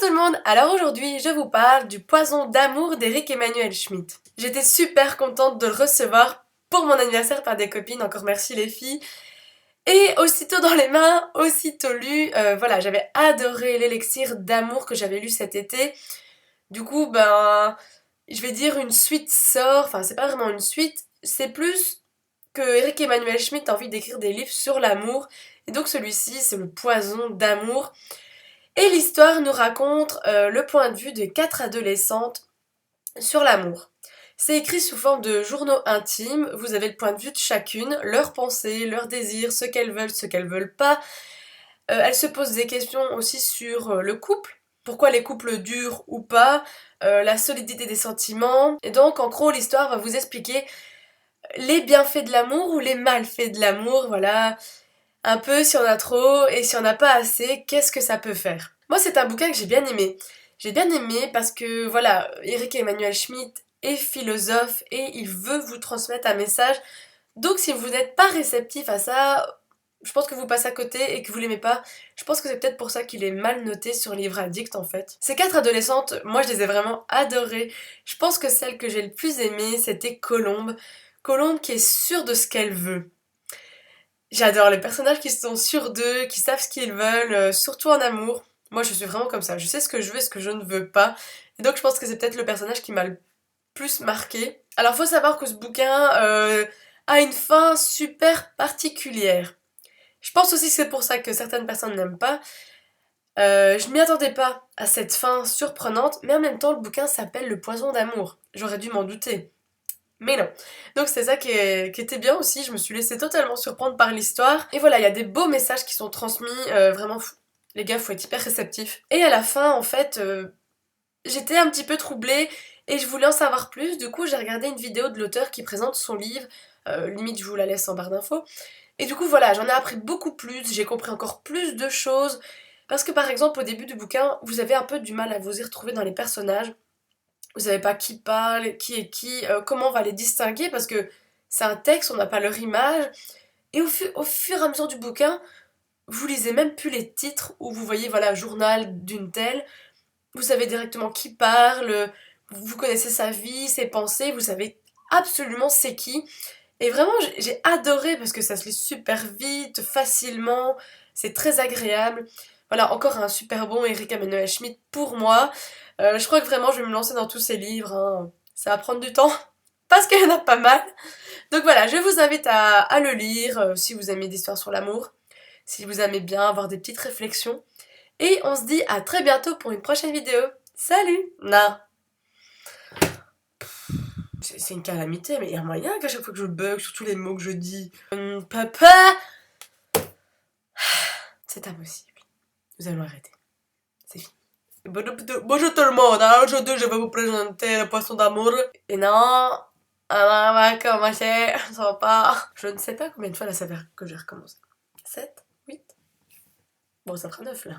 tout le monde. Alors aujourd'hui je vous parle du Poison d'amour d'Eric Emmanuel Schmitt. J'étais super contente de le recevoir pour mon anniversaire par des copines, encore merci les filles. Et aussitôt dans les mains, aussitôt lu, voilà, j'avais adoré l'élixir d'amour que j'avais lu cet été. Du coup, je vais dire une suite sort, enfin c'est pas vraiment une suite, c'est plus que Eric Emmanuel Schmitt a envie d'écrire des livres sur l'amour. Et donc celui-ci, c'est le Poison d'amour. Et l'histoire nous raconte le point de vue de 4 adolescentes sur l'amour. C'est écrit sous forme de journaux intimes, vous avez le point de vue de chacune, leurs pensées, leurs désirs, ce qu'elles veulent pas. Elles se posent des questions aussi sur le couple, pourquoi les couples durent ou pas, la solidité des sentiments. Et donc en gros l'histoire va vous expliquer les bienfaits de l'amour ou les malfaits de l'amour, voilà. Un peu si on a trop et si on n'a pas assez, qu'est-ce que ça peut faire? Moi, c'est un bouquin que j'ai bien aimé. J'ai bien aimé parce que, voilà, Eric Emmanuel Schmitt est philosophe et il veut vous transmettre un message. Donc, si vous n'êtes pas réceptif à ça, je pense que vous passez à côté et que vous l'aimez pas. Je pense que c'est peut-être pour ça qu'il est mal noté sur Livre Addict, en fait. Ces 4 adolescentes, moi, je les ai vraiment adorées. Je pense que celle que j'ai le plus aimée, c'était Colombe. Colombe qui est sûre de ce qu'elle veut. J'adore les personnages qui sont sûrs d'eux, qui savent ce qu'ils veulent, surtout en amour. Moi, je suis vraiment comme ça. Je sais ce que je veux et ce que je ne veux pas. Et donc, je pense que c'est peut-être le personnage qui m'a le plus marqué. Alors, faut savoir que ce bouquin a une fin super particulière. Je pense aussi que c'est pour ça que certaines personnes n'aiment pas. Je m'y attendais pas à cette fin surprenante, mais en même temps, le bouquin s'appelle Le Poison d'amour. J'aurais dû m'en douter. Mais non. Donc c'est ça qui était bien aussi, je me suis laissée totalement surprendre par l'histoire. Et voilà, il y a des beaux messages qui sont transmis, vraiment fou. Les gars, faut être hyper réceptifs. Et à la fin, en fait, j'étais un petit peu troublée et je voulais en savoir plus. Du coup, j'ai regardé une vidéo de l'auteur qui présente son livre. Limite, je vous la laisse en barre d'infos. Et du coup, voilà, j'en ai appris beaucoup plus, j'ai compris encore plus de choses. Parce que par exemple, au début du bouquin, vous avez un peu du mal à vous y retrouver dans les personnages. Vous savez pas qui parle, qui est qui, comment on va les distinguer parce que c'est un texte, on n'a pas leur image. Et au fur et à mesure du bouquin, vous lisez même plus les titres où vous voyez, voilà, journal d'une telle. Vous savez directement qui parle, vous connaissez sa vie, ses pensées, vous savez absolument c'est qui. Et vraiment, j'ai adoré parce que ça se lit super vite, facilement, c'est très agréable. Voilà, encore un super bon Eric Emmanuel Schmitt pour moi. Je crois que vraiment je vais me lancer dans tous ces livres, hein. Ça va prendre du temps parce qu'il y en a pas mal. Donc voilà, je vous invite à le lire si vous aimez l'histoire sur l'amour, si vous aimez bien avoir des petites réflexions. Et on se dit à très bientôt pour une prochaine vidéo. Salut! Non, c'est une calamité, mais il y a moyen qu'à chaque fois que je bug sur tous les mots que je dis. Papa! C'est impossible. Nous allons arrêter. C'est fini. Bonjour tout le monde, alors aujourd'hui je vais vous présenter le poisson d'amour. Et non, on va commencer, ça va pas. Je ne sais pas combien de fois là ça fait que j'ai recommencé. 7, 8. Bon, ça fera 9 là.